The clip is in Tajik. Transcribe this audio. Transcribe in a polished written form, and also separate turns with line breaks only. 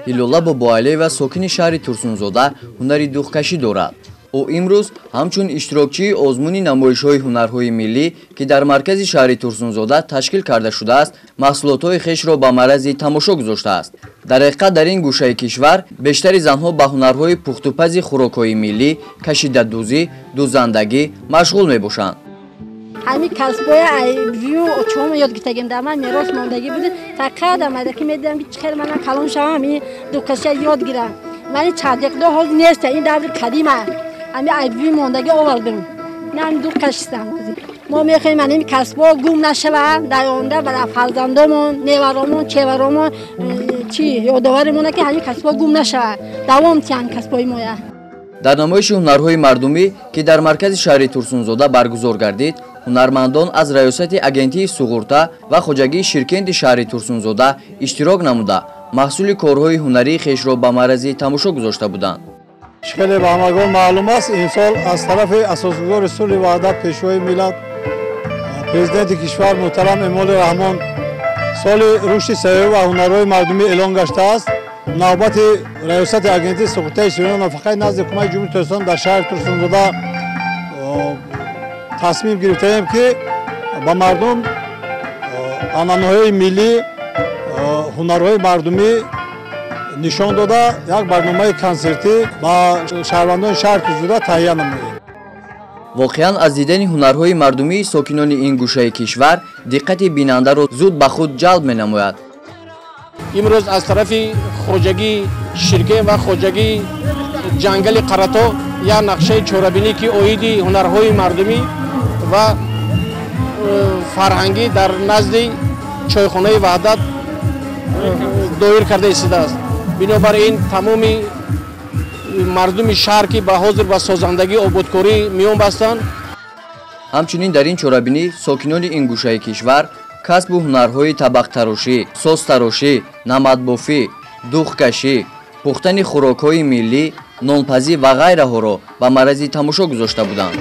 Ҳилола Бобоалиева сокини шаҳри Турсунзода ҳунари духкашӣ дорад. ӯ имрӯз ҳамчун иштирокчии озмуни намоишҳои ҳунарҳои миллӣ ки дар маркази шаҳри Турсунзода ташкил карда шудааст, маҳсулотҳои хешро ба маърази тамошо гузоштааст. Дар ҳақиқат дар ин гӯшаи кишвар бештари занҳо ба ҳунарҳои пухтупази хӯрокҳои миллӣ, кашидадӯзӣ, дӯзандагӣ машғул мебошанд.
ҳамин касбҳои айбию чом ёд гиртагем дар ман мерос мондагӣ буд. Фақат амада ки медидам ки чихел манам калон шавам ҳамин дукаша ёд гирам. Мани чардеқдо ҳоз нест, ин даври қадим аст. ҳамин айбию мондагӣ овардам. Нам дукашистам ҳозир. Мо мехоҳем ҳамин касбҳо гум нашавад, дар оянда барои фарзандомон, неваромон, чеваромон чи ёдоварӣ монад ки ҳамин касбҳо гум нашавад. Давом тиҳанд касбҳои моя.
дар намоиши ҳунарҳои мардумӣ ки дар маркази шаҳри Турсунзода баргузор гардид, ҳунармандон аз раёсати агентии суғурта ва хоҷагии Ширкенди шаҳри Турсунзода иштирок намуда, маҳсули корҳои ҳунарии хешро ба маърази тамошо гузошта буданд.
хеле ба ҳамагон маълум аст, ин сол аз тарафи асосгузори сулҳи ваҳдат пешвои миллат президенти кишвар муҳтарам Эмомали Раҳмон соли рушди саёҳӣ ва ҳунарҳои мардумӣ эълон гаштааст. навбати раёсати агентии суғуртаи ижтимоӣ нафақаи назди ҳукумати ҷумҳурии Tojikiston дар шаҳри Турсунзода тасмим гирифтаем ки ба мардум анъанаҳои миллӣ, ҳунарҳои мардумӣ нишон дода як барномаи консертӣ ба шаҳрвандони шаҳри Турсунзода таҳия намоем.
воқеан аз дидани ҳунарҳои мардумии сокинони ин гӯшаи кишвар диққати бинандаро зуд ба худ ҷалб менамояд.
имрӯз аз тарафи хоҷагии Ширкен ва хоҷагии ҷангали Қарато як нақшаи чорабинӣ ки оиди ҳунарҳои мардумӣ ва фарҳангӣ дар назди чойхонаи ваҳдат доир карда истодааст. бинобар ин тамоми мардуми шаҳр ки ба ҳозир ба созандагӣ ободкорӣ миён бастанд.
ҳамчунин дар ин чорабинӣ сокинони ин гӯшаи кишвар касбу ҳунарҳои табақтарошӣ, созтарошӣ, намадбофӣ, духкашӣ, пухтани хӯрокҳои миллӣ, нонпазӣ ва ғайраҳоро ба маърази тамошо гузошта буданд.